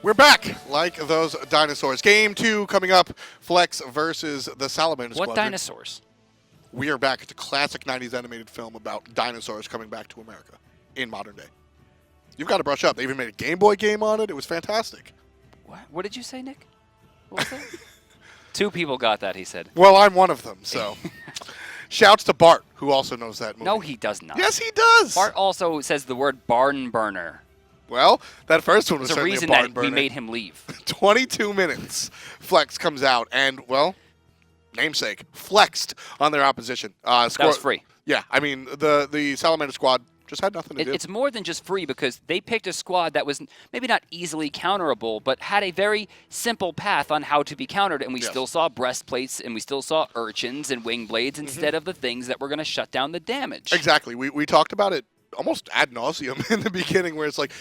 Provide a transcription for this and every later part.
We're back, like those dinosaurs. Game 2 coming up, Flex versus the Salamander Squadron. What dinosaurs? We are back. It's a classic 90s animated film about dinosaurs coming back to America in modern day. You've got to brush up. They even made a Game Boy game on it. It was fantastic. What did you say, Nick? What was that? 2 people got that, he said. Well, I'm one of them, so. Shouts to Bart, who also knows that movie. No, he does not. Yes, he does. Bart also says the word barn burner. Well, that first one was There's a certainly reason a barn that burner. we made him leave. 22 minutes. Flex comes out, and, well, namesake, flexed on their opposition. That was free. Yeah, I mean, the Salamander squad just had nothing to do. It's more than just free because they picked a squad that was maybe not easily counterable, but had a very simple path on how to be countered. And we still saw breastplates and we still saw urchins and wing blades instead of the things that were going to shut down the damage. Exactly. We talked about it almost ad nauseum in the beginning, where it's like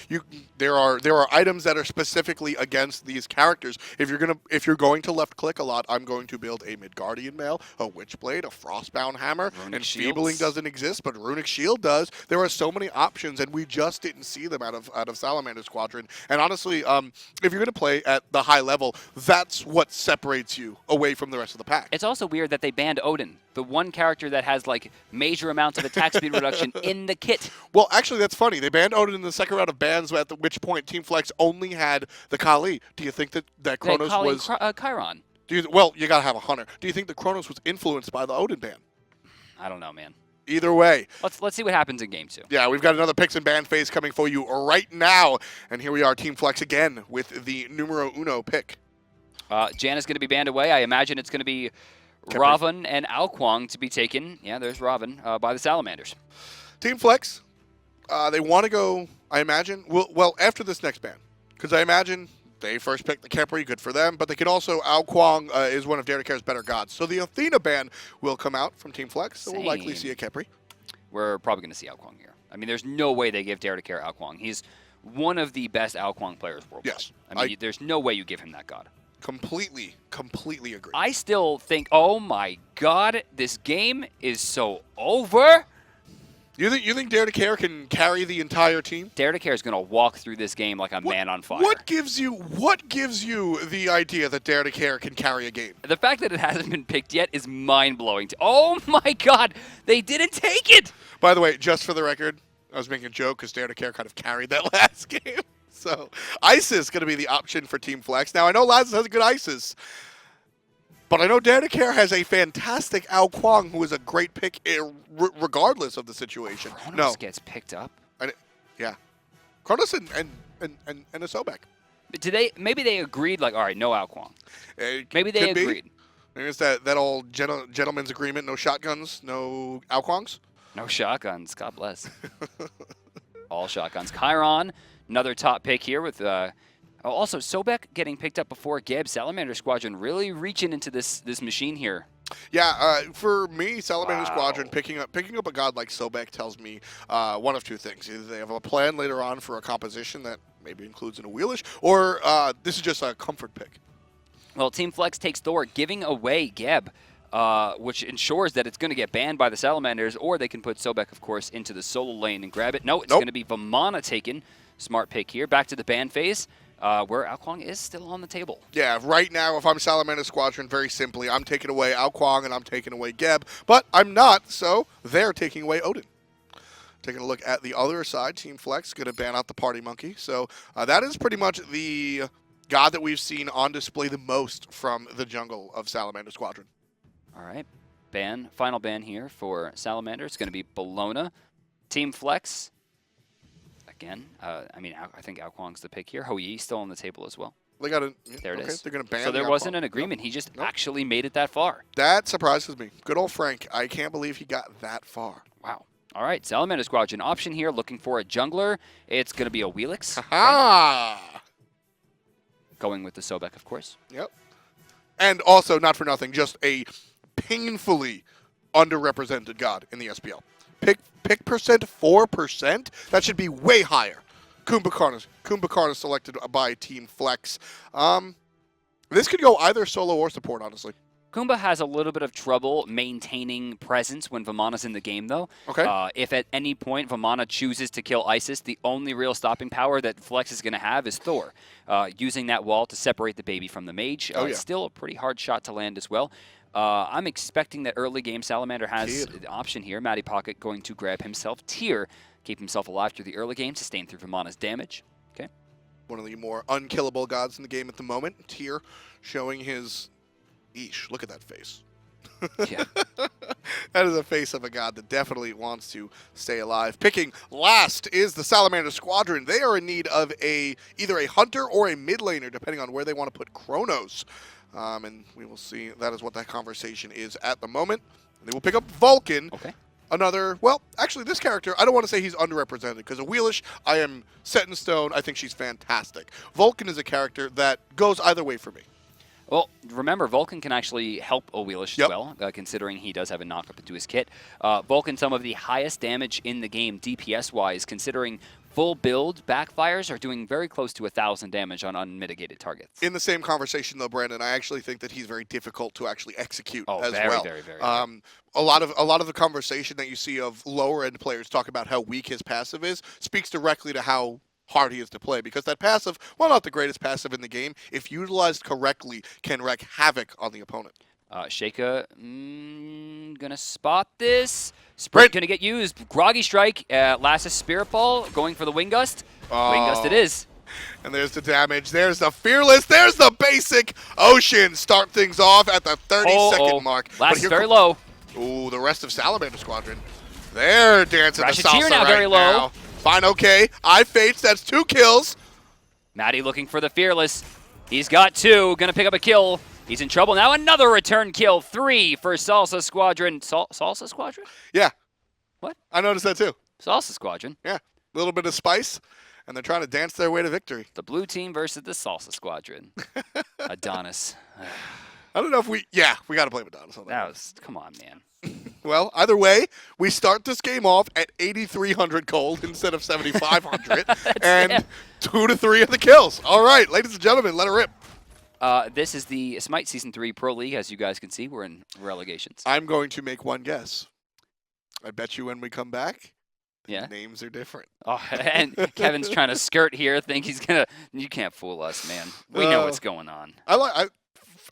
there are items that are specifically against these characters. If you're going to left click a lot, I'm going to build a Midgardian mail, a Witchblade, a Frostbound hammer, and Feebling doesn't exist, but Runic Shield does. There are so many options, and we just didn't see them out of Salamander Squadron. And honestly, if you're going to play at the high level, that's what separates you away from the rest of the pack. It's also weird that they banned Odin, the one character that has like major amounts of attack speed reduction in the kit. Well, actually, that's funny. They banned Odin in the second round of bans, at which point Team Flex only had the Kali. Do you think that Chronos was... Chiron. Well, you got to have a hunter. Do you think that Chronos was influenced by the Odin ban? I don't know, man. Either way. Let's see what happens in Game 2. Yeah, we've got another picks and ban phase coming for you right now. And here we are, Team Flex again with the numero uno pick. Jan is going to be banned away. I imagine it's going to be Raven and Alquang to be taken. Yeah, there's Raven by the Salamanders. Team Flex, they want to go, I imagine, well, after this next ban. Because I imagine they first picked the Khepri, good for them. But they can also, Alquang is one of DaretoCare's better gods. So the Athena ban will come out from Team Flex. So we'll likely see a Khepri. We're probably going to see Alquang here. I mean, there's no way they give DaretoCare Alquang. He's one of the best Alquang players worldwide. Yes. I mean, there's no way you give him that god. Completely agree. I still think, oh my god, this game is so over. You think DaretoCare can carry the entire team? DaretoCare is going to walk through this game like a man on fire. What gives you the idea that DaretoCare can carry a game? The fact that it hasn't been picked yet is mind-blowing. Oh my god, they didn't take it! By the way, just for the record, I was making a joke because DaretoCare kind of carried that last game. So, Isis is going to be the option for Team Flex. Now, I know Lassiz has a good Isis, but I know DaretoCare has a fantastic Alquang, who is a great pick regardless of the situation. Chronos gets picked up. Yeah. Chronos and a Sobek. Maybe they agreed, like, all right, no Alquang. Maybe they agreed. Maybe it's that old gentleman's agreement, no shotguns, no Alquangs? No shotguns, God bless. All shotguns. Chiron, another top pick here with... also, Sobek getting picked up before Geb. Salamander Squadron really reaching into this machine here. Yeah, for me, Salamander Squadron picking up a god like Sobek tells me one of two things: either they have a plan later on for a composition that maybe includes an Awilix, or this is just a comfort pick. Well, Team Flex takes Thor, giving away Geb, which ensures that it's going to get banned by the Salamanders, or they can put Sobek, of course, into the solo lane and grab it. No, it's going to be Vamana taken. Smart pick here. Back to the ban phase. Where Alquang is still on the table. Yeah, right now, if I'm Salamander Squadron, very simply, I'm taking away Alquang and I'm taking away Geb, but I'm not, so they're taking away Odin. Taking a look at the other side, Team Flex going to ban out the Party Monkey. So that is pretty much the god that we've seen on display the most from the jungle of Salamander Squadron. All right, final ban here for Salamander. It's going to be Bologna. Team Flex. Again, I mean, I think Alquang's the pick here. Hou-Yi still on the table as well. They got there it is. They're going to ban. So there wasn't an agreement. He just actually made it that far. That surprises me. Good old Frank. I can't believe he got that far. Wow. All right, Salamander Squadron option here, looking for a jungler. It's going to be Awilix. Ha! Going with the Sobek, of course. Yep. And also, not for nothing, just a painfully underrepresented god in the SPL. Pick percent 4%? That should be way higher. Kumbakharna selected by Team Flex. This could go either solo or support, honestly. Kumba has a little bit of trouble maintaining presence when Vamana's in the game, though. Okay. If at any point Vamana chooses to kill Isis, the only real stopping power that Flex is going to have is Thor. Using that wall to separate the baby from the mage. It's still a pretty hard shot to land as well. I'm expecting that early game Salamander has the option here. Mattypocket going to grab himself Tier, keep himself alive through the early game, sustain through Vamana's damage. Okay. One of the more unkillable gods in the game at the moment. Tier showing his... Eesh, look at that face. Yeah. That is a face of a god that definitely wants to stay alive. Picking last is the Salamander Squadron. They are in need of either a hunter or a mid laner, depending on where they want to put Chronos. And we will see. That is what that conversation is at the moment. They will pick up Vulcan. Okay. Another, well, actually, this character, I don't want to say he's underrepresented, because Awilix, I am set in stone. I think she's fantastic. Vulcan is a character that goes either way for me. Well, remember, Vulcan can actually help Awilix as well, considering he does have a knock-up into his kit. Vulcan, some of the highest damage in the game, DPS-wise, considering full build backfires are doing very close to 1,000 damage on unmitigated targets. In the same conversation, though, Brandon, I actually think that he's very difficult to actually execute as very, well. Very, very, a lot of the conversation that you see of lower-end players talk about how weak his passive is speaks directly to how hard he is to play, because that passive, while not the greatest passive in the game, if utilized correctly, can wreak havoc on the opponent. Sheyka, gonna spot this. Sprint gonna get used. Groggy Strike, Lassiz Spirit Ball, going for the Wind Gust. Wind Gust it is. And there's the damage. There's the Fearless. There's the basic Ocean. Start things off at the 30-second mark. Lassiz very low. Ooh, the rest of Salamander Squadron. They're dancing the salsa Rachetier now right very low. now. fineokay. iFates, that's 2 kills. Matty looking for the Fearless. He's got 2. Gonna pick up a kill. He's in trouble now. Another return kill. 3 for Salsa Squadron. Salsa Squadron? Yeah. What? I noticed that too. Salsa Squadron. Yeah. A little bit of spice, and they're trying to dance their way to victory. The blue team versus the Salsa Squadron. Adonis. I don't know if we got to play Adonis on that. That was, come on, man. Well, either way, we start this game off at 8,300 gold instead of 7,500, and 2 to 3 of the kills. All right, ladies and gentlemen, let her rip. This is the Smite Season 3 Pro League. As you guys can see, we're in relegations. I'm going to make one guess. I bet you when we come back, the names are different. Oh, and Kevin's trying to skirt here. Think he's gonna. You can't fool us, man. We know what's going on.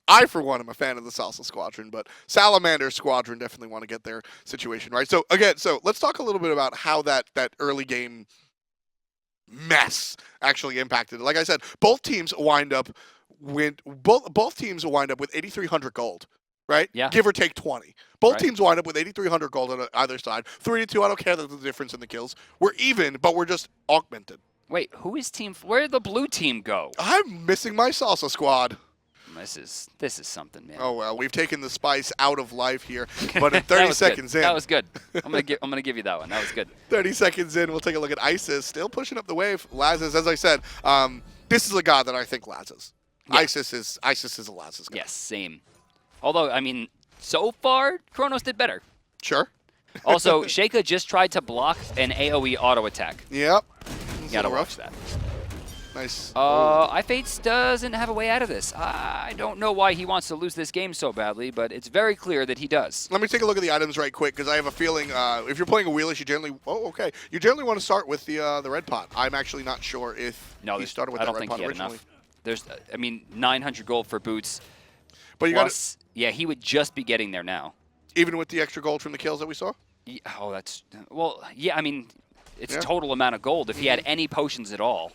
I, for one, am a fan of the Salsa Squadron, but Salamander Squadron definitely want to get their situation right. So, again, let's talk a little bit about how that early game mess actually impacted it. Like I said, both teams wind up with 8,300 gold, right? Yeah. Give or take 20. Both teams wind up with 8,300 gold on either side. 3-2, I don't care that the difference in the kills. We're even, but we're just augmented. Wait, who is team? Where did the blue team go? I'm missing my Salsa Squad. This is something, man. Oh well, we've taken the spice out of life here, but in 30 seconds in, that was good. I'm gonna give you that one. That was good. 30 seconds in, we'll take a look at Isis, still pushing up the wave. Lassiz, as I said, this is a god that I think Lassiz. Yeah. Isis is a Lassiz god. Yes, same. Although, I mean, so far Chronos did better. Sure. Also, Sheyka just tried to block an AoE auto attack. Yep. You gotta watch that. Nice. iFates doesn't have a way out of this. I don't know why he wants to lose this game so badly, but it's very clear that he does. Let me take a look at the items right quick, because I have a feeling if you're playing Awilix, you generally you generally want to start with the red pot. I'm actually not sure if he started with that red pot originally. There's, I mean, 900 gold for boots. But you got yeah, he would just be getting there now. Even with the extra gold from the kills that we saw. Yeah, yeah. I mean, it's a total amount of gold if he had any potions at all.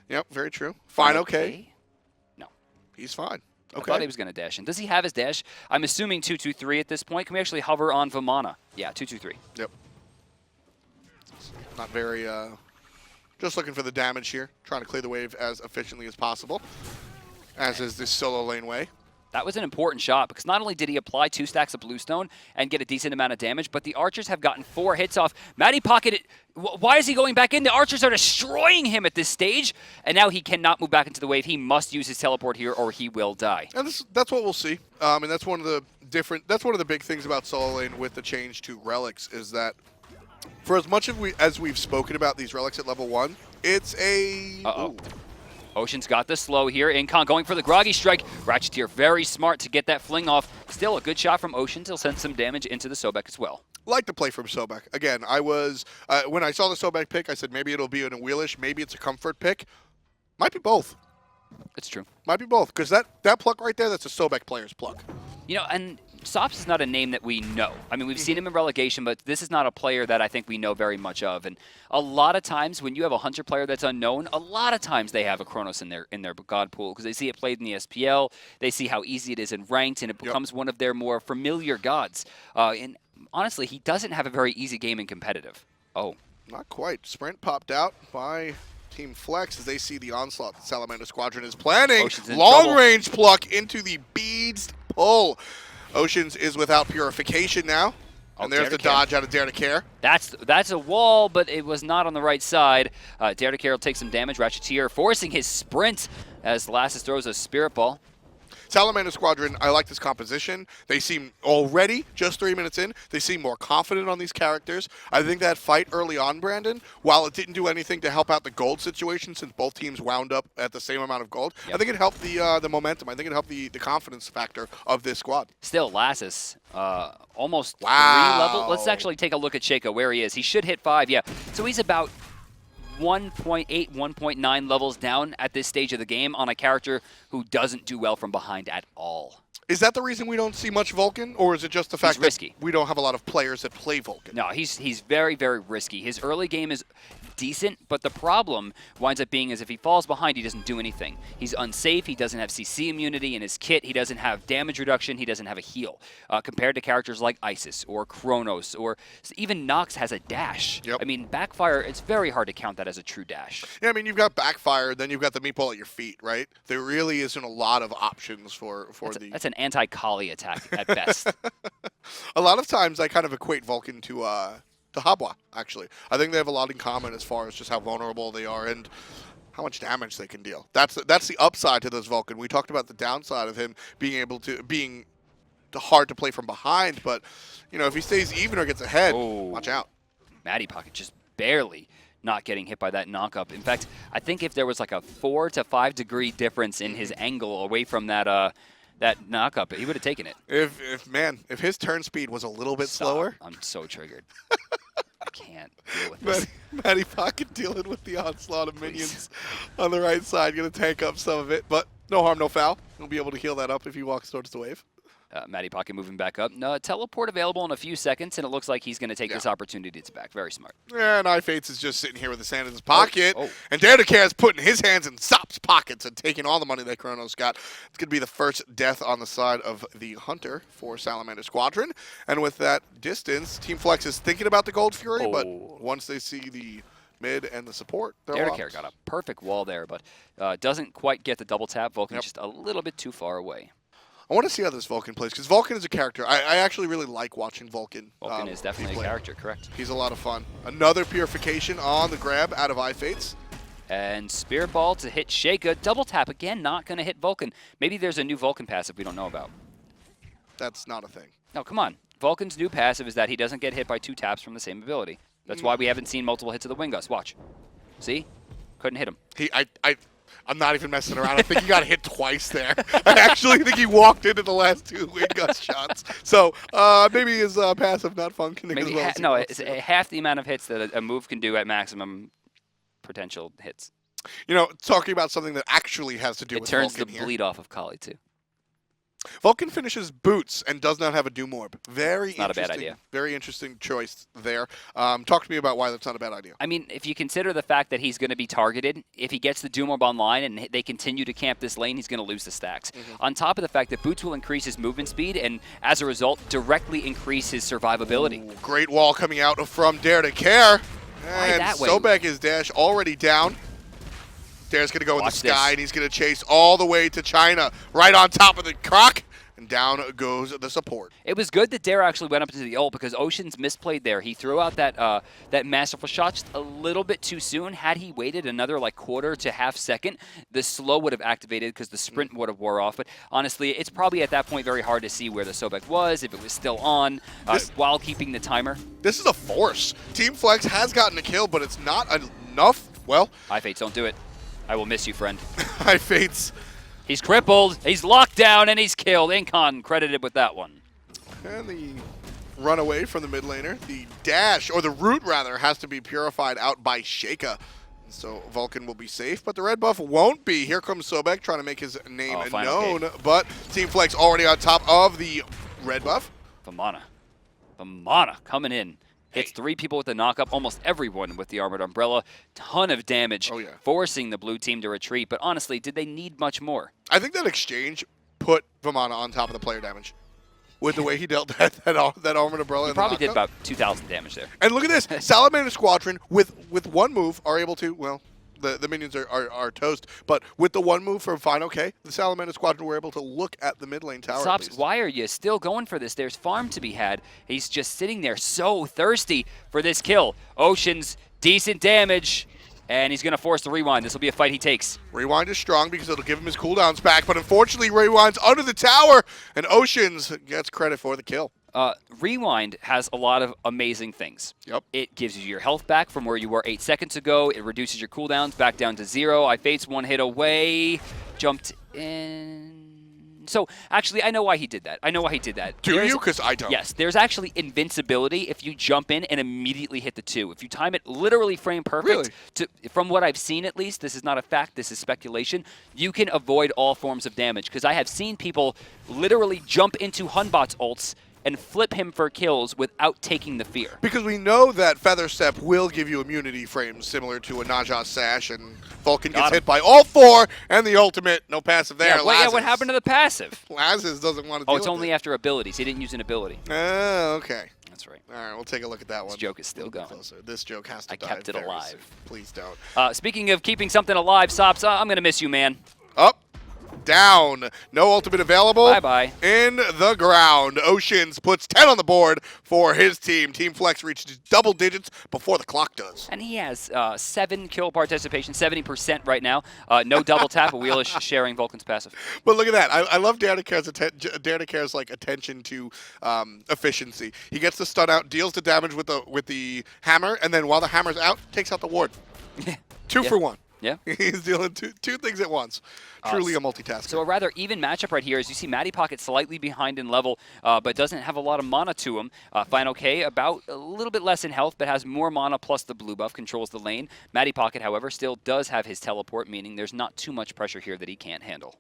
Yep, very true. fineokay. No. He's fine. Okay. I thought he was going to dash in. Does he have his dash? I'm assuming 2-2-3 at this point. Can we actually hover on Vamana? Yeah, 2-2-3. Yep. Not very, just looking for the damage here. Trying to clear the wave as efficiently as possible. As is this solo lane way. That was an important shot, because not only did he apply 2 stacks of bluestone and get a decent amount of damage, but the archers have gotten 4 hits off. Mattypocket, why is he going back in? The archers are destroying him at this stage, and now he cannot move back into the wave. He must use his teleport here, or he will die. And that's what we'll see. And that's one of the big things about solo lane with the change to relics, is that for as much as we've spoken about these relics at level 1, it's a Ocean's got the slow here. Incon going for the groggy strike. Rachetier very smart to get that fling off. Still a good shot from Ocean. He'll send some damage into the Sobek as well. Like the play from Sobek. Again, I was, when I saw the Sobek pick, I said maybe it'll be an Awilix, maybe it's a comfort pick. Might be both. It's true. Might be both, because that pluck right there, that's a Sobek player's pluck. You know, and Sops is not a name that we know. I mean, we've seen him in relegation, but this is not a player that I think we know very much of. And a lot of times when you have a Hunter player that's unknown, a lot of times they have a Chronos in their god pool because they see it played in the SPL, they see how easy it is in ranked, and it becomes one of their more familiar gods. And honestly, he doesn't have a very easy game in competitive. Oh. Not quite. Sprint popped out by Team Flex as they see the onslaught the Salamander Squadron is planning. Long-range pluck into the beads pull. Oceans is without purification now. And there's the dodge out of DaretoCare. That's a wall, but it was not on the right side. DaretoCare will take some damage. Rachetier forcing his sprint as Lassiz throws a Spirit Ball. Salamander Squadron, I like this composition. They seem already, just 3 minutes in, they seem more confident on these characters. I think that fight early on, Brandon, while it didn't do anything to help out the gold situation since both teams wound up at the same amount of gold, I think it helped the momentum. I think it helped the confidence factor of this squad. Still, Lassiz, almost 3 levels. Let's actually take a look at Sheyka, where he is. He should hit 5, yeah. So he's about 1.8, 1.9 levels down at this stage of the game on a character who doesn't do well from behind at all. Is that the reason we don't see much Vulcan, or is it just the fact that we don't have a lot of players that play Vulcan? No, he's very, very risky. His early game is decent, but the problem winds up being is if he falls behind, he doesn't do anything. He's unsafe, he doesn't have CC immunity in his kit, he doesn't have damage reduction, he doesn't have a heal. Compared to characters like Isis or Chronos, or even Nox has a dash. I mean, Backfire, it's very hard to count that as a true dash. Yeah, I mean, you've got Backfire, then you've got the meatball at your feet, right? There really isn't a lot of options for That's an anti-Kali attack at best. A lot of times I kind of equate Vulcan to Habwa, actually. I think they have a lot in common as far as just how vulnerable they are and how much damage they can deal. That's the upside to this Vulcan. We talked about the downside of him being hard to play from behind, but you know, if he stays even or gets ahead, watch out. Mattypocket just barely not getting hit by that knock-up. In fact, I think if there was like a 4 to 5 degree difference in his angle away from that that knock-up, he would have taken it. If his turn speed was a little bit slower. I'm so triggered. I can't deal with this. Mattypocket dealing with the onslaught of minions on the right side, going to tank up some of it, but no harm, no foul. He'll be able to heal that up if he walks towards the wave. Mattypocket moving back up. No, teleport available in a few seconds, and it looks like he's going to take this opportunity to back. Very smart. And iFates is just sitting here with his hand in his pocket. And DaretoCare is putting his hands in Sops' pockets and taking all the money that Chronos got. It's going to be the first death on the side of the Hunter for Salamander Squadron. And with that distance, Team Flex is thinking about the Gold Fury, but once they see the mid and the support, they're DaretoCare got a perfect wall there, but doesn't quite get the double tap. Vulcan just a little bit too far away. I want to see how this Vulcan plays, because Vulcan is a character. I actually really like watching Vulcan. Vulcan is definitely a character, correct. He's a lot of fun. Another purification on the grab out of iFates. And Spirit Ball to hit Sheyka. Double tap again, not going to hit Vulcan. Maybe there's a new Vulcan passive we don't know about. That's not a thing. No, come on. Vulcan's new passive is that he doesn't get hit by 2 taps from the same ability. That's why we haven't seen multiple hits of the Wingus. Watch. See? Couldn't hit him. I'm not even messing around. I think he got hit twice there. I actually think he walked into the last 2 Wingus shots. So maybe his passive not functioning as well. No, it's half the amount of hits that a move can do at maximum potential hits. You know, talking about something that actually has to do with Vulcan here. It turns the bleed off of Kali, too. Vulcan finishes boots and does not have a Doom Orb. Very not a bad idea. Very interesting choice there. Talk to me about why that's not a bad idea. I mean, if you consider the fact that he's going to be targeted, if he gets the Doom Orb online and they continue to camp this lane, he's going to lose the stacks. On top of the fact that boots will increase his movement speed and, as a result, directly increase his survivability. Great wall coming out from DaretoCare. And that way? Sobek is dash already down. Dare's going to go in the sky, and he's going to chase all the way to China, right on top of the croc, and down goes the support. It was good that Dare actually went up into the ult because Ocean's misplayed there. He threw out that that masterful shot just a little bit too soon. Had he waited another like quarter to half second, the slow would have activated because the sprint would have wore off. But honestly, it's probably at that point very hard to see where the Sobek was, if it was still on, while keeping the timer. This is a force. Team Flex has gotten a kill, but it's not enough. Well, iFates don't do it. I will miss you, friend. iFates. He's crippled, he's locked down, and he's killed. Incon credited with that one. And the run away from the mid laner. The dash, or the root rather, has to be purified out by Sheyka. So Vulcan will be safe, but the red buff won't be. Here comes Sobek trying to make his name known, but Team Flex already on top of the red buff. Vamana coming in. Hits 3 people with the knock-up, almost everyone with the Armored Umbrella. Ton of damage, forcing the blue team to retreat. But honestly, did they need much more? I think that exchange put Vamana on top of the player damage. With the way he dealt that Armored Umbrella. He probably did about 2,000 damage there. And look at this. Salamander Squadron, with one move, are able to, well, the minions are toast, but with the one move from fineokay, the Salamander Squadron were able to look at the mid lane tower. Sops, why are you still going for this? There's farm to be had. He's just sitting there so thirsty for this kill. Ocean's decent damage, and he's going to force the rewind. This will be a fight he takes. Rewind is strong because it'll give him his cooldowns back, but unfortunately Rewind's under the tower, and Oceans gets credit for the kill. Rewind has a lot of amazing things. Yep. It gives you your health back from where you were 8 seconds ago. It reduces your cooldowns back down to 0. iFates 1 hit away. Jumped in. So, actually, I know why he did that. Do you? Because I don't. Yes, there's actually invincibility if you jump in and immediately hit the 2. If you time it literally frame perfect, from what I've seen at least, this is not a fact, this is speculation, you can avoid all forms of damage. Because I have seen people literally jump into Hunbot's ults and flip him for kills without taking the fear. Because we know that Feather Step will give you immunity frames similar to a Najah Sash, and Vulcan gets hit by all 4, and the ultimate, no passive there. Yeah, what happened to the passive? Lassiz doesn't want to Oh, it's only after abilities. He didn't use an ability. Oh, okay. That's right. All right, we'll take a look at that one. This joke is still going. Closer. This joke has to die. I kept it alive. Soon. Please don't. Speaking of keeping something alive, Sops, I'm going to miss you, man. Up. Down. No ultimate available. Bye-bye. In the ground. Oceans puts 10 on the board for his team. Team Flex reaches double digits before the clock does. And he has 7 kill participation, 70% right now. No double tap. Awilix sharing Vulcan's passive. But look at that. I love DaretoCare's like attention to efficiency. He gets the stun out, deals the damage with the hammer, and then while the hammer's out, takes out the ward. 2 for 1. Yeah. He's dealing two things at once. Truly a multitasker. So a rather even matchup right here. As you see, Mattypocket slightly behind in level, but doesn't have a lot of mana to him. fineokay about a little bit less in health, but has more mana plus the blue buff, controls the lane. Mattypocket, however, still does have his teleport, meaning there's not too much pressure here that he can't handle.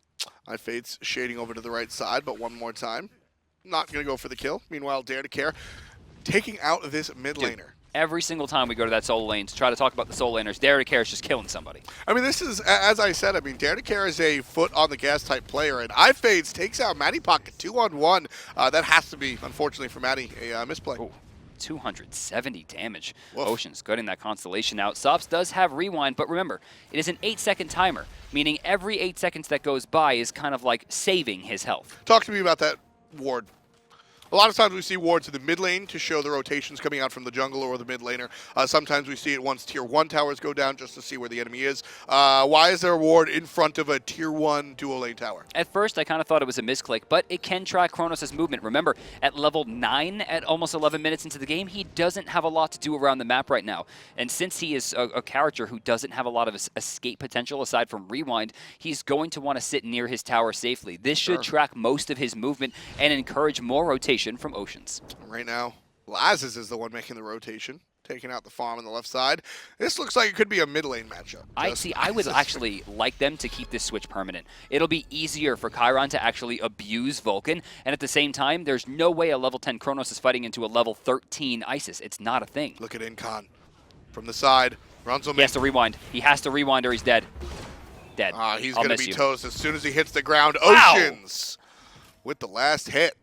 iFates shading over to the right side, but one more time. Not going to go for the kill. Meanwhile, DaretoCare taking out this mid laner. Every single time we go to that solo lane to try to talk about the solo laners, DaretoCare is just killing somebody. I mean, this is, as I said, DaretoCare is a foot on the gas type player, and iFates takes out Mattypocket 2-on-1. That has to be, unfortunately for Matty, a misplay. Ooh, 270 damage. Woof. Ocean's gutting that Constellation out. Sops does have rewind, but remember, it is an 8-second timer, meaning every 8 seconds that goes by is kind of like saving his health. Talk to me about that ward. A lot of times we see wards in the mid lane to show the rotations coming out from the jungle or the mid laner. Sometimes we see it once tier 1 towers go down just to see where the enemy is. Why is there a ward in front of a tier 1 dual lane tower? At first, I kind of thought it was a misclick, but it can track Chronos' movement. Remember, at level 9, at almost 11 minutes into the game, he doesn't have a lot to do around the map right now. And since he is a character who doesn't have a lot of escape potential aside from rewind, he's going to want to sit near his tower safely. This should track most of his movement and encourage more rotation from Oceans. Right now, Lassiz is the one making the rotation, taking out the farm on the left side. This looks like it could be a mid lane matchup. I would actually like them to keep this switch permanent. It'll be easier for Chiron to actually abuse Vulcan, and at the same time, there's no way a level 10 Chronos is fighting into a level 13 Isis. It's not a thing. Look at Incon from the side. He has to rewind. He has to rewind or he's dead. Dead. He's going to be toast as soon as he hits the ground. Wow. Oceans with the last hit.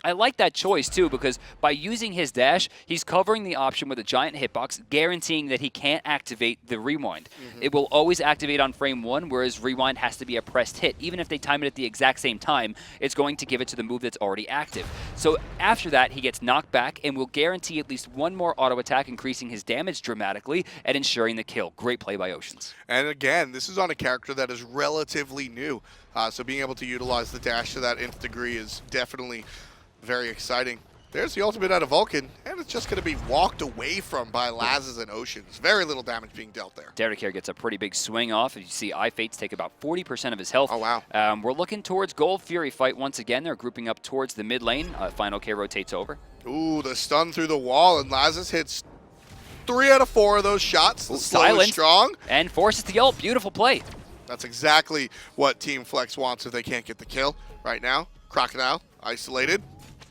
I like that choice, too, because by using his dash, he's covering the option with a giant hitbox, guaranteeing that he can't activate the rewind. It will always activate on frame 1, whereas rewind has to be a pressed hit. Even if they time it at the exact same time, it's going to give it to the move that's already active. So after that, he gets knocked back and will guarantee at least one more auto attack, increasing his damage dramatically and ensuring the kill. Great play by Oceans. And again, this is on a character that is relatively new. So being able to utilize the dash to that nth degree is definitely very exciting. There's the ultimate out of Vulcan, and it's just going to be walked away from by Lassiz and Oceans. Very little damage being dealt there. DaretoCare gets a pretty big swing off. You see iFates take about 40% of his health. Oh, wow. We're looking towards Gold Fury fight once again. They're grouping up towards the mid lane. fineokay rotates over. Ooh, the stun through the wall, and Lassiz hits 3 out of 4 of those shots. The slow is Silence. strong. And forces the ult. Beautiful play. That's exactly what Team Flex wants if they can't get the kill right now. Crocodile, isolated.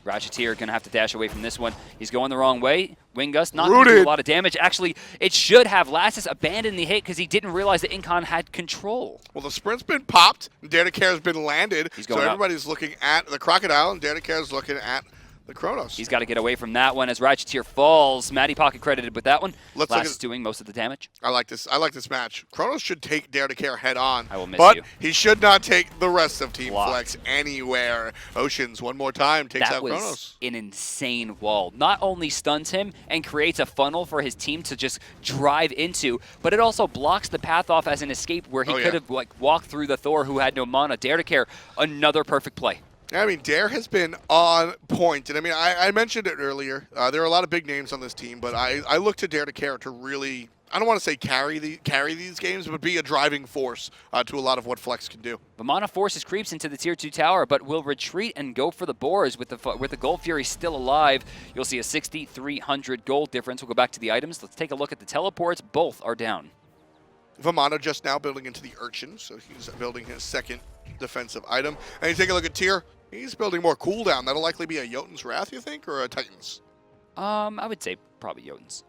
Rachetier going to have to dash away from this one. He's going the wrong way. Wingust not going to do a lot of damage. Actually, it should have Lassiz abandon the hit because he didn't realize that Incon had control. Well, the sprint's been popped, and DaretoCare has been landed. He's So going up. everybody's looking at the Crocodile, and DaretoCare is looking at the Chronos. He's got to get away from that one as Rachetier falls. Mattypocket credited with that one. Let's look Lassiz at- doing most of the damage. I like this. I like this match. Chronos should take DaretoCare head on. I will miss but you. he should not take the rest of Team Blocked. Flex anywhere. Oceans, one more time, takes That out was Chronos. an insane wall. Not only stuns him and creates a funnel for his team to just drive into, but it also blocks the path off as an escape where he could have walked through the Thor who had no mana. DaretoCare, another perfect play. I mean, Dare has been on point. And I mean, I mentioned it earlier. There are a lot of big names on this team, but I look to DaretoCare to really, I don't want to say carry these games, but be a driving force to a lot of what Flex can do. Vamana forces creeps into the tier 2 tower, but will retreat and go for the boars with the Gold Fury still alive. You'll see a 6,300 gold difference. We'll go back to the items. Let's take a look at the teleports. Both are down. Vamana just now building into the Urchin, so he's building his second defensive item. And you take a look at Tier, he's building more cooldown. That'll likely be a Jotun's Wrath, you think, or a Titan's? I would say probably Jotun's.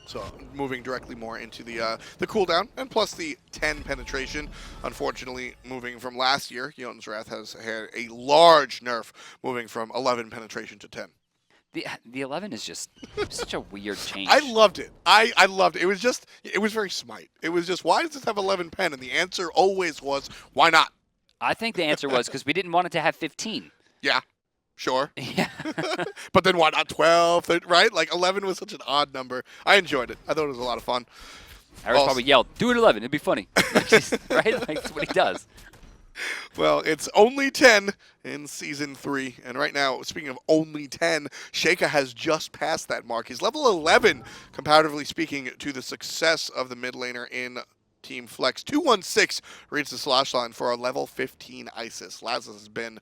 So moving directly more into the cooldown, and plus the 10 penetration. Unfortunately, moving from last year, Jotun's Wrath has had a large nerf, moving from 11 penetration to 10. The 11 is just such a weird change. I loved it. I loved it. It was very Smite. It was just, why does this have 11 pen? And the answer always was, why not? I think the answer was because we didn't want it to have 15. Yeah, sure. Yeah. But then why not 12, 13, right? Like 11 was such an odd number. I enjoyed it. I thought it was a lot of fun. Harris probably yelled, "Do it 11, it'd be funny." Right? Like, that's what he does. Well, it's only 10 in Season 3. And right now, speaking of only 10, Sheyka has just passed that mark. He's level 11, comparatively speaking, to the success of the mid laner in Team Flex. 216 reads the slash line for a level 15 Isis. Lassiz has been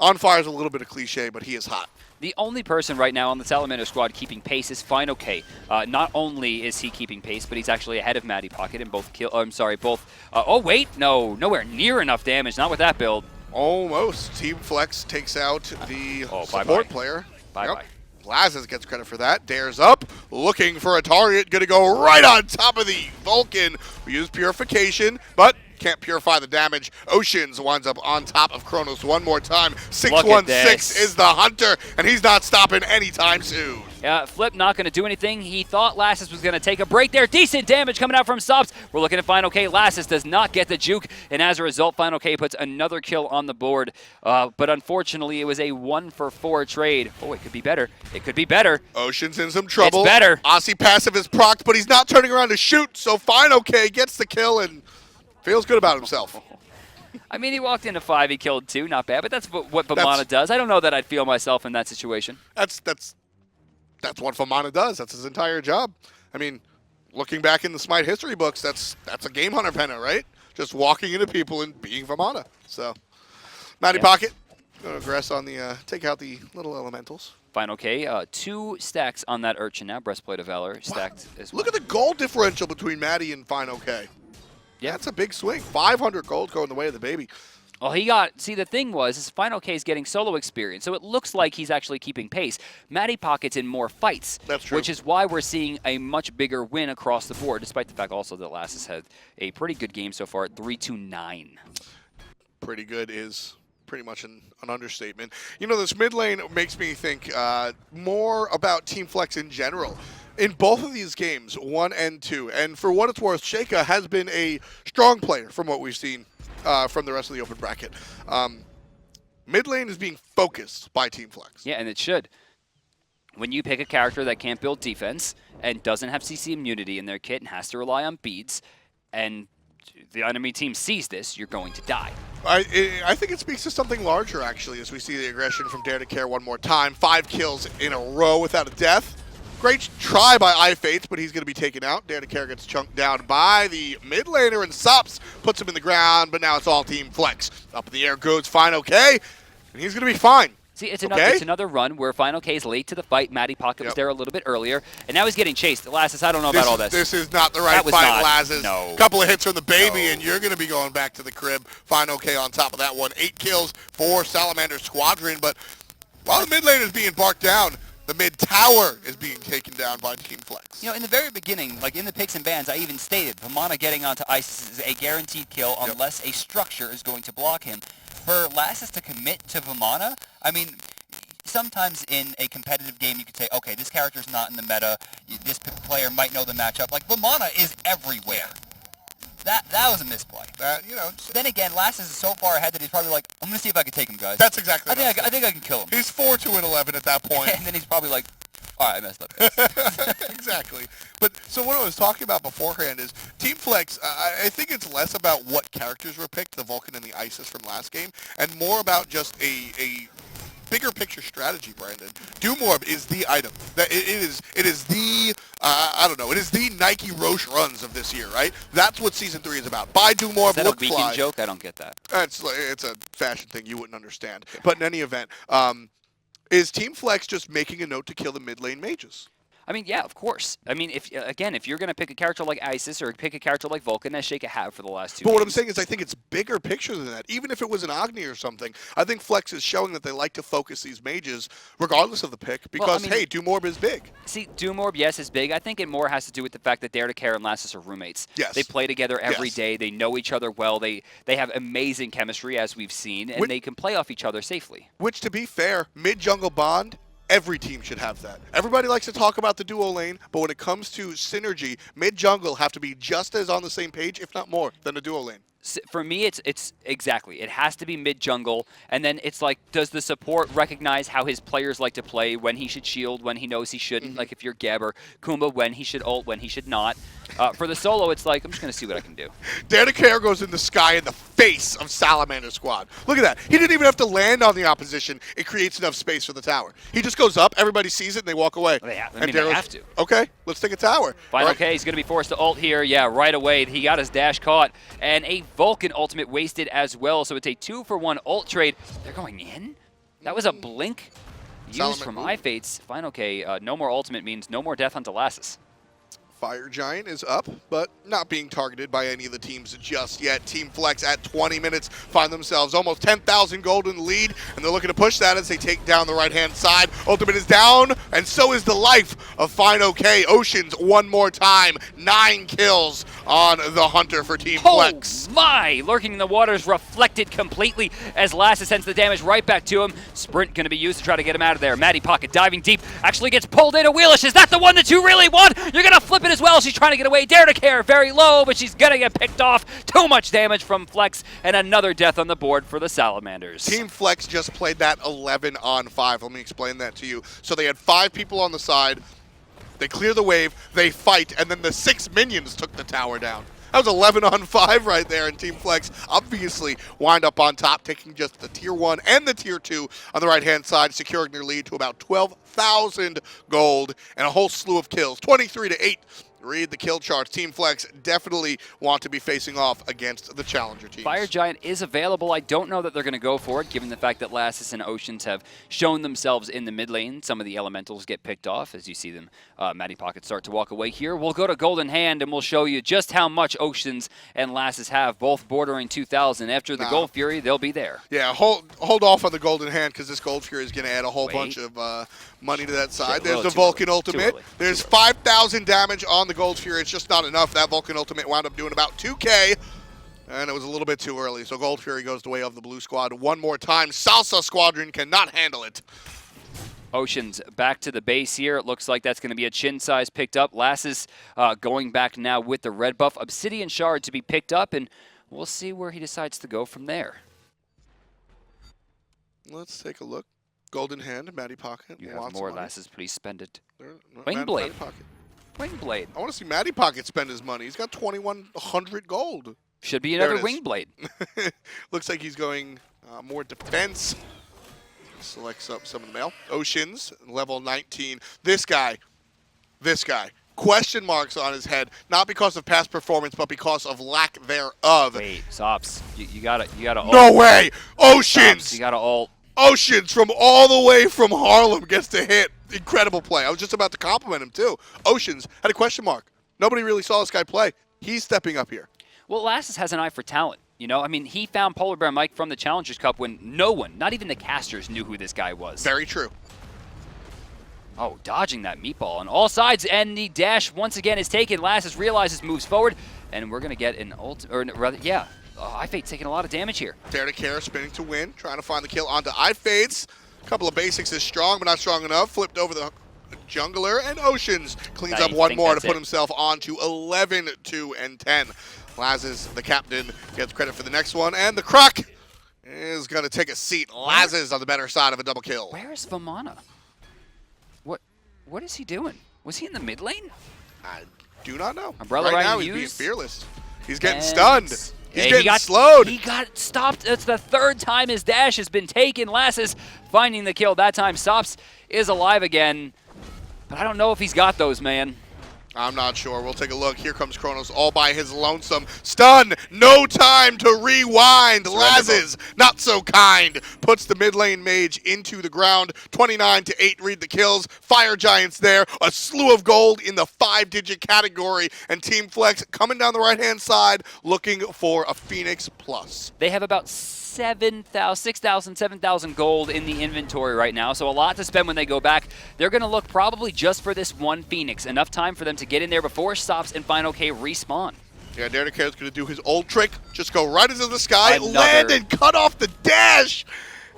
on fire is a little bit of cliche, but he is hot. The only person right now on the Salamander squad keeping pace is fineokay. Not only is he keeping pace, but he's actually ahead of Mattypocket in both kill. Oh wait, no, nowhere near enough damage. Not with that build. Almost. Team Flex takes out the support bye-bye. player. Bye-bye. Lassiz gets credit for that. Dares up, looking for a target. Going to go right on top of the Vulcan. We use Purification, but can't purify the damage. Oceans winds up on top of Chronos one more time. 616 is the Hunter, and he's not stopping anytime soon. Flip not going to do anything. He thought Lassiz was going to take a break there. Decent damage coming out from Sops. We're looking at fineokay. Lassiz does not get the juke, and as a result, fineokay puts another kill on the board. But unfortunately, it was a 1-for-4 trade. Oh, it could be better. It could be better. Ocean's in some trouble. It's better. Aussie passive is procced, but he's not turning around to shoot, so fineokay gets the kill and feels good about himself. I mean, he walked into 5, he killed 2, not bad, but that's what Vamana does. I don't know that I'd feel myself in that situation. That's what Vamana does. That's his entire job. I mean, looking back in the Smite history books, that's a Game Hunter penna, right? Just walking into people and being Vamana. So, Mattypocket, gonna aggress on the, take out the little elementals. fineokay, 2 stacks on that Urchin now. Breastplate of Valor stacked as well. Look at the gold differential between Matty and fineokay. Yeah, that's a big swing. 500 gold going the way of the baby. Well, see, the thing was, is fineokay is getting solo experience, so it looks like he's actually keeping pace. Mattypocket's in more fights. That's true. Which is why we're seeing a much bigger win across the board, despite the fact also that Lassiz had a pretty good game so far at 3-9. Pretty good is pretty much an understatement. You know, this mid lane makes me think more about Team Flex in general. In both of these games, 1 and 2, and for what it's worth, Sheyka has been a strong player from what we've seen from the rest of the open bracket. Mid lane is being focused by Team Flex. Yeah, and it should. When you pick a character that can't build defense and doesn't have CC immunity in their kit and has to rely on beads and the enemy team sees this, you're going to die. I think it speaks to something larger, actually, as we see the aggression from DaretoCare one more time. 5 kills in a row without a death. Great try by iFates, but he's going to be taken out. DaretoCare gets chunked down by the mid laner, and Sops puts him in the ground, but now it's all Team Flex. Up in the air goes fineokay, and he's going to be fine. See, it's another run where fineokay is late to the fight. Mattypocket was there a little bit earlier, and now he's getting chased. Lassiz, I don't know about all this. This is not the right fight, Lassiz. No. Couple of hits from the baby, and you're going to be going back to the crib. fineokay on top of that one. 8 kills for Salamander Squadron, but while the mid lane is being barked down, the mid tower is being taken down by Team Flex. You know, in the very beginning, like in the picks and bans, I even stated Vamana getting onto Isis is a guaranteed kill unless a structure is going to block him. For Lassiz to commit to Vamana, I mean, sometimes in a competitive game you could say, okay, this character's not in the meta, this player might know the matchup. Like, Vamana is everywhere. That was a misplay. You know. Then again, Lassiz is so far ahead that he's probably like, I'm going to see if I can take him, guys. That's exactly I think I can kill him. He's 4-2-11 at that point. And then he's probably like, all right, I messed up, guys. Exactly. But so what I was talking about beforehand is Team Flex, I think it's less about what characters were picked, the Vulcan and the Isis from last game, and more about just a bigger picture strategy, Brandon. Do more is the item. That it is the I don't know. It is the Nike Roche runs of this year, right? That's what Season 3 is about. Buy Do More. Is that a weekend joke? I don't get that. It's a fashion thing you wouldn't understand. But in any event, is Team Flex just making a note to kill the mid lane mages? I mean, yeah, of course. I mean, if you're going to pick a character like Isis or pick a character like Vulcan, as Sheyka have for the last 2 But games. what I'm saying is I think it's bigger picture than that. Even if it was an Agni or something, I think Flex is showing that they like to focus these mages regardless of the pick because, hey, Doomorb is big. See, Doomorb, yes, is big. I think it more has to do with the fact that DaretoCare and Lassiz are roommates. Yes. They play together every day. They know each other well. They have amazing chemistry, as we've seen, and they can play off each other safely. Which, to be fair, mid-jungle bond, every team should have that. Everybody likes to talk about the duo lane, but when it comes to synergy, mid-jungle have to be just as on the same page, if not more, than the duo lane. For me, it's exactly. It has to be mid-jungle, and then it's like, does the support recognize how his players like to play, when he should shield, when he knows he shouldn't, like if you're Geb or Kumba, when he should ult, when he should not. For the solo, it's like, I'm just going to see what I can do. DaretoCare goes in the sky in the face of Salamander Squad. Look at that. He didn't even have to land on the opposition. It creates enough space for the tower. He just goes up, everybody sees it, and they walk away. They have to. Okay, let's take a tower. fineokay, he's going to be forced to ult here. Yeah, right away. He got his dash caught, and a Vulcan ultimate wasted as well, so it's a 2-for-1 ult trade. They're going in? That was a blink used from iFates. fineokay, no more ultimate means no more death onto Lassiz. Fire Giant is up, but not being targeted by any of the teams just yet. Team Flex at 20 minutes find themselves almost 10,000 gold in the lead, and they're looking to push that as they take down the right-hand side. Ultimate is down, and so is the life of fineokay. Oceans one more time. 9 kills on the Hunter for Team Flex. Oh my! Lurking in the waters, reflected completely as Lassiz sends the damage right back to him. Sprint going to be used to try to get him out of there. Mattypocket diving deep, actually gets pulled in. Awilix, is that the one that you really want? You're going to flip it as well. She's trying to get away. DaretoCare very low, but she's going to get picked off. Too much damage from Flex, and another death on the board for the Salamanders. Team Flex just played that 11 on 5. Let me explain that to you. So they had 5 people on the side. They clear the wave, they fight, and then the 6 minions took the tower down. That was 11 on 5 right there, and Team Flex obviously wind up on top, taking just the Tier 1 and the Tier 2 on the right-hand side, securing their lead to about 12,000 gold and a whole slew of kills, 23-8. Read the kill charts. Team Flex definitely want to be facing off against the challenger teams. Fire Giant is available. I don't know that they're going to go for it, given the fact that Lassiz and Oceans have shown themselves in the mid lane. Some of the elementals get picked off as you see them. Mattypocket start to walk away here. We'll go to Golden Hand, and we'll show you just how much Oceans and Lassiz have, both bordering 2,000. After the Gold Fury, they'll be there. Yeah, hold off on the Golden Hand, because this Gold Fury is going to add a whole bunch of money to that side. There's the Vulcan ultimate. There's 5,000 damage on the Gold Fury. It's just not enough. That Vulcan ultimate wound up doing about 2K, and it was a little bit too early. So Gold Fury goes the way of the blue squad one more time. Salsa Squadron cannot handle it. Oceans back to the base here. It looks like that's going to be a chin size picked up. Lassiz going back now with the red buff. Obsidian Shard to be picked up, and we'll see where he decides to go from there. Let's take a look. Golden Hand, Mattypocket. You have more Lassiz, please spend it. Wing Blade. Wing Blade. I want to see Mattypocket spend his money. He's got 2,100 gold. Should be There another it is. wing blade. Looks like he's going more defense. Selects up some of the mail. Oceans, level 19. This guy. Question marks on his head, not because of past performance, but because of lack thereof. Wait, Sops, you gotta ult. No way! Oceans! Sops, you gotta ult. Oceans from all the way from Harlem gets to hit. Incredible play. I was just about to compliment him, too. Oceans had a question mark. Nobody really saw this guy play. He's stepping up here. Well, Lassiz has an eye for talent. You know, I mean, he found Polar Bear Mike from the Challengers Cup when no one, not even the casters, knew who this guy was. Very true. Oh, dodging that meatball on all sides, and the dash once again is taken. Lassiz realizes, moves forward, and we're going to get an ult, or rather, yeah, iFates taking a lot of damage here. DaretoCare spinning to win, trying to find the kill onto iFates. A couple of basics is strong, but not strong enough. Flipped over the jungler, and Oceans cleans up one more to put himself on to 11, 2, and 10. Lassiz, the captain, gets credit for the next one, and the Croc is going to take a seat. Lassiz on the better side of a double kill. Where is Vamana? What is he doing? Was he in the mid lane? I do not know. Umbrella right Ryan now, he's being used. fearless. He's getting stunned. He's Hey, getting slowed. He got stopped. It's the third time his dash has been taken. Lassiz finding the kill. That time Sops is alive again. But I don't know if he's got those, man. I'm not sure. We'll take a look. Here comes Chronos all by his lonesome. Stun. No time to rewind. Lassiz, not so kind. Puts the mid lane mage into the ground. 29-8 read the kills. Fire Giants there. A slew of gold in the 5-digit category. And Team Flex coming down the right-hand side looking for a Phoenix Plus. They have about 6,000, 7,000 gold in the inventory right now, so a lot to spend when they go back. They're going to look probably just for this one Phoenix. Enough time for them to get in there before Sops and fineokay respawn. Yeah, DaretoCare is going to do his old trick. Just go right into the sky, land and cut off the dash.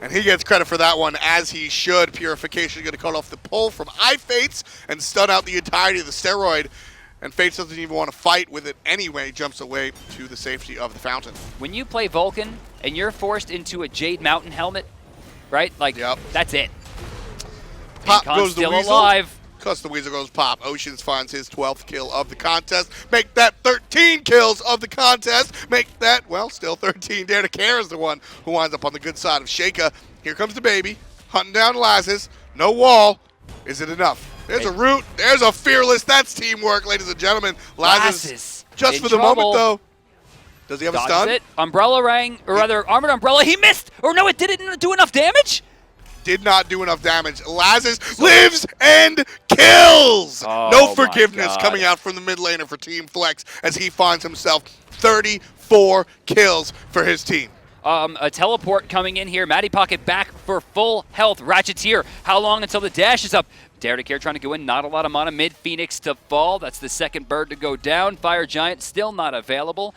And he gets credit for that one, as he should. Purification is going to cut off the pull from iFates and stun out the entirety of the steroid. And Fates doesn't even want to fight with it anyway, jumps away to the safety of the fountain. When you play Vulcan and you're forced into a Jade Mountain helmet, right? Like, that's it. Pop Incon's goes the still Weasel. alive. Because the Weasel goes pop. Oceans finds his 12th kill of the contest. Make that 13 kills of the contest. Make that, well, still 13. DaretoCare is the one who winds up on the good side of Sheyka. Here comes the baby. Hunting down Lassiz. No wall. Is it enough? There's a root. There's a fearless. That's teamwork, ladies and gentlemen. Lassiz, just for the moment, though. Does he have a stun? It. Umbrella rang, or rather, Armored Umbrella. He missed! Or no, it didn't do enough damage? Did not do enough damage. Lassiz lives and kills! No forgiveness coming out from the mid laner for Team Flex as he finds himself 34 kills for his team. A teleport coming in here. Mattypocket back for full health. Rachetier, how long until the dash is up? DaretoCare trying to go in. Not a lot of mana. Mid Phoenix to fall. That's the second bird to go down. Fire Giant still not available.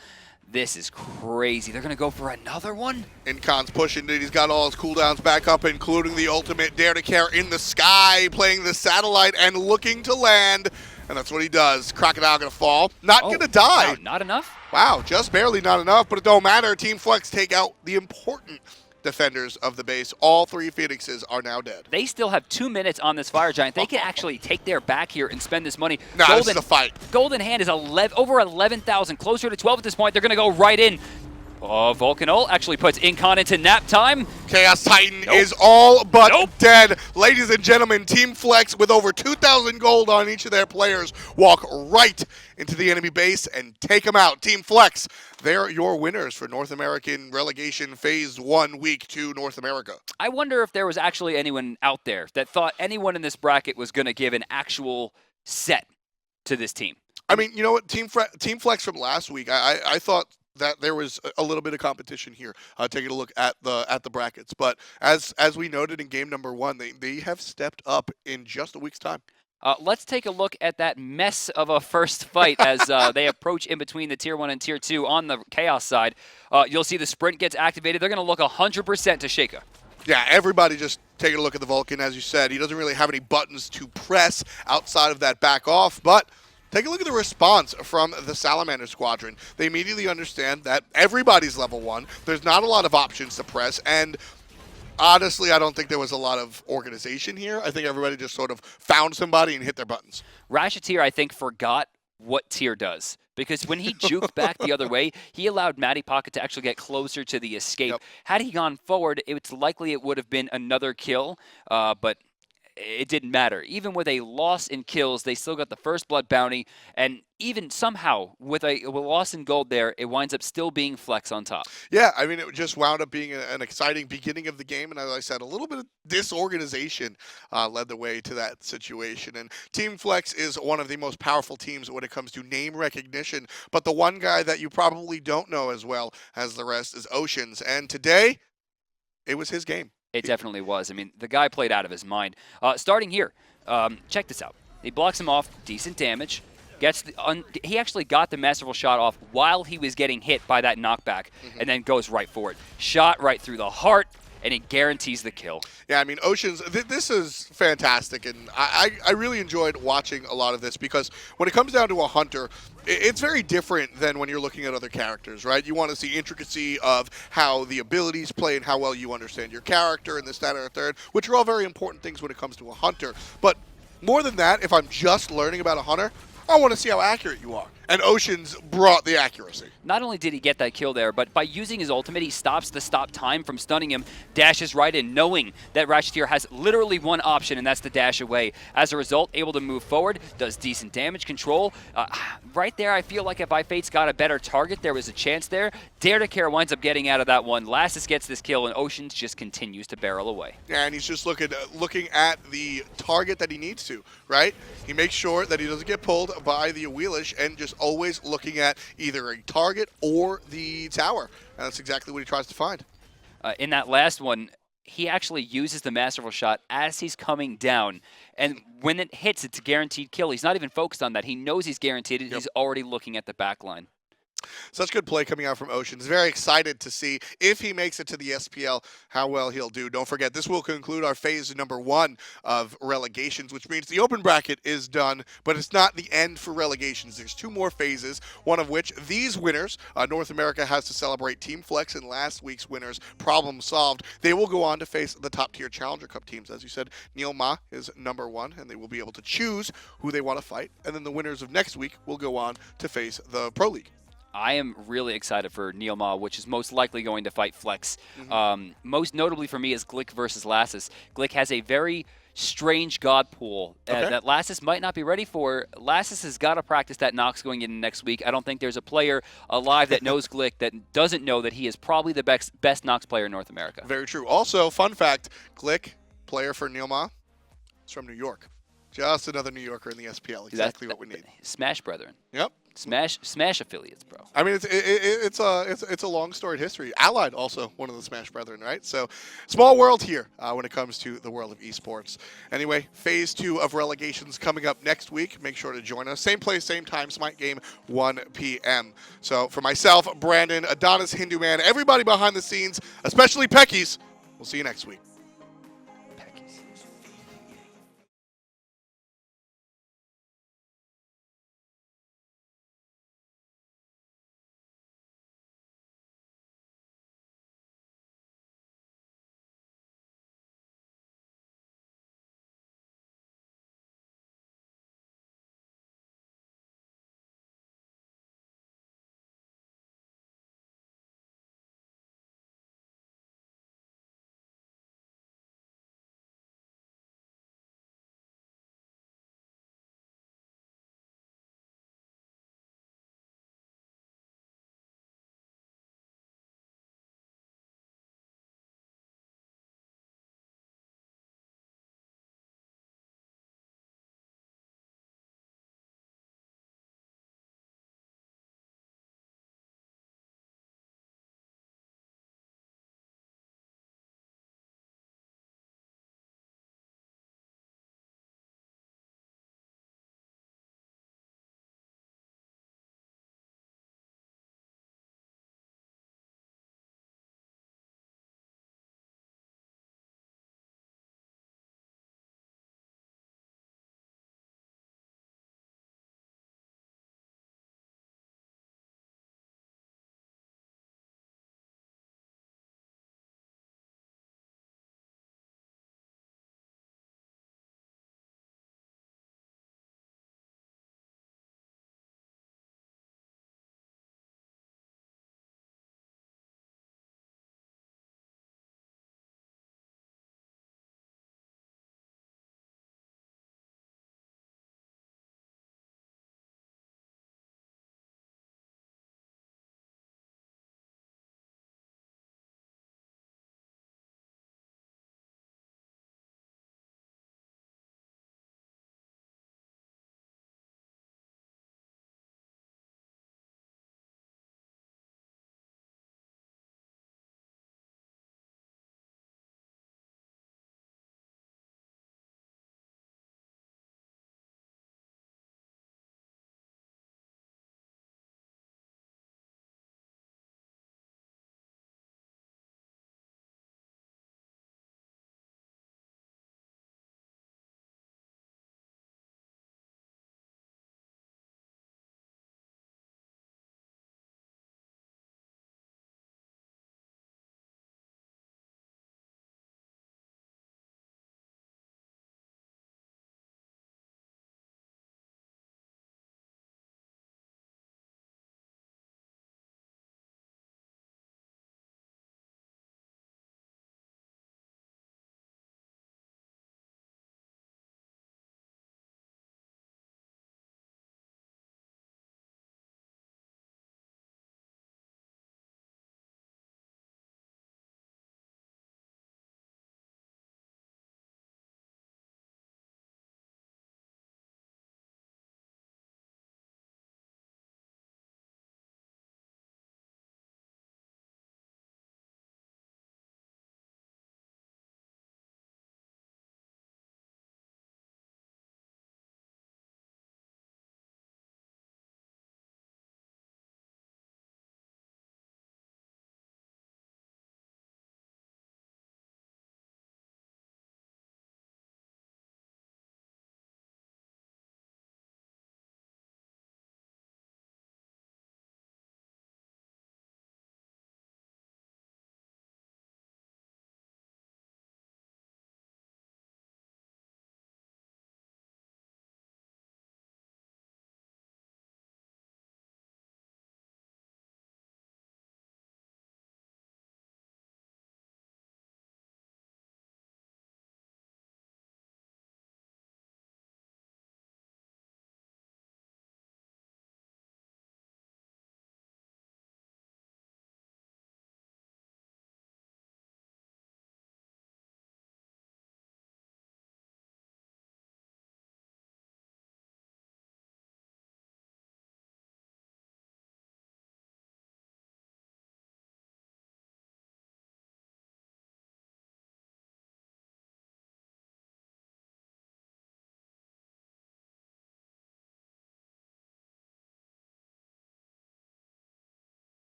This is crazy. They're going to go for another one? Incon's pushing it. He's got all his cooldowns back up, including the ultimate. DaretoCare in the sky, playing the satellite and looking to land. And that's what he does. Crocodile going to fall. Not going to die. Wow, not enough? Wow, just barely not enough, but it don't matter. Team Flex take out the important defenders of the base. All 3 Phoenixes are now dead. They still have 2 minutes on this Fire Giant. They can actually take their back here and spend this money. Nah, this is a fight. Golden Hand is over 11,000, closer to 12 at this point. They're going to go right in. Vulcan ult actually puts Incon into nap time. Chaos Titan is all but dead. Ladies and gentlemen, Team Flex with over 2,000 gold on each of their players walk right into the enemy base and take them out. Team Flex, they're your winners for North American Relegation Phase 1 Week 2 North America. I wonder if there was actually anyone out there that thought anyone in this bracket was going to give an actual set to this team. I mean, you know what? Team Flex from last week, I thought that there was a little bit of competition here, taking a look at the brackets. But as we noted in game number 1, they have stepped up in just a week's time. Let's take a look at that mess of a first fight as they approach in between the Tier 1 and Tier 2 on the Chaos side. You'll see the sprint gets activated. They're going to look 100% to Sheyka. Yeah, everybody just taking a look at the Vulcan. As you said, he doesn't really have any buttons to press outside of that back off, but take a look at the response from the Salamander Squadron. They immediately understand that everybody's level 1. There's not a lot of options to press, and honestly, I don't think there was a lot of organization here. I think everybody just sort of found somebody and hit their buttons. Rachetier, I think, forgot what Tier does. Because when he juked back the other way, he allowed Mattypocket to actually get closer to the escape. Yep. Had he gone forward, it's likely it would have been another kill, but it didn't matter. Even with a loss in kills, they still got the first blood bounty, and even somehow with a loss in gold there, it winds up still being Flex on top. Yeah, I mean, it just wound up being an exciting beginning of the game, and as I said, a little bit of disorganization led the way to that situation. And Team Flex is one of the most powerful teams when it comes to name recognition, but the one guy that you probably don't know as well as the rest is Oceans, and today, it was his game. It definitely was. I mean, the guy played out of his mind. Starting here, check this out. He blocks him off, decent damage. He actually got the masterful shot off while he was getting hit by that knockback, and then goes right for it. Shot right through the heart, and it guarantees the kill. Yeah, I mean, Oceans, this is fantastic, and I really enjoyed watching a lot of this because when it comes down to a hunter, it's very different than when you're looking at other characters, right? You want to see intricacy of how the abilities play and how well you understand your character and this, that, and the third, which are all very important things when it comes to a hunter. But more than that, if I'm just learning about a hunter, I want to see how accurate you are. And Oceans brought the accuracy. Not only did he get that kill there, but by using his ultimate, he stops the stop time from stunning him, dashes right in, knowing that Rachetier has literally one option, and that's to dash away. As a result, able to move forward, does decent damage control. Right there, I feel like if iFates got a better target, there was a chance there. DaretoCare winds up getting out of that one. Lassiz gets this kill, and Oceans just continues to barrel away. Yeah, and he's just looking at the target that he needs to, right? He makes sure that he doesn't get pulled by the Awilix and just always looking at either a target or the tower. And that's exactly what he tries to find. In that last one, he actually uses the masterful shot as he's coming down. And when it hits, it's a guaranteed kill. He's not even focused on that. He knows he's guaranteed it. Yep. He's already looking at the back line. Such good play coming out from Oceans. Very excited to see if he makes it to the SPL, how well he'll do. Don't forget, this will conclude our phase number 1 of Relegations, which means the open bracket is done, but it's not the end for Relegations. There's 2 more phases, one of which these winners, North America has to celebrate Team Flex, and last week's winners, problem solved. They will go on to face the top-tier Challenger Cup teams. As you said, Neil Ma is number 1, and they will be able to choose who they want to fight, and then the winners of next week will go on to face the Pro League. I am really excited for Neil Ma, which is most likely going to fight Flex. Most notably for me is Glick versus Lassiz. Glick has a very strange god pool that Lassiz might not be ready for. Lassiz has got to practice that Nox going in next week. I don't think there's a player alive that knows Glick that doesn't know that he is probably the best Nox player in North America. Very true. Also, fun fact, Glick, player for Neil Ma, is from New York. Just another New Yorker in the SPL. Exactly what we need. Smash brethren. Yep. Smash affiliates, bro. I mean, it's a long storied history. Allied also one of the Smash brethren, right? So small world here when it comes to the world of esports. Anyway, phase 2 of Relegations coming up next week. Make sure to join us. Same place, same time. Smite game, 1 p.m. So for myself, Brandon, Adonis, Hindu Man, everybody behind the scenes, especially Peckies, we'll see you next week.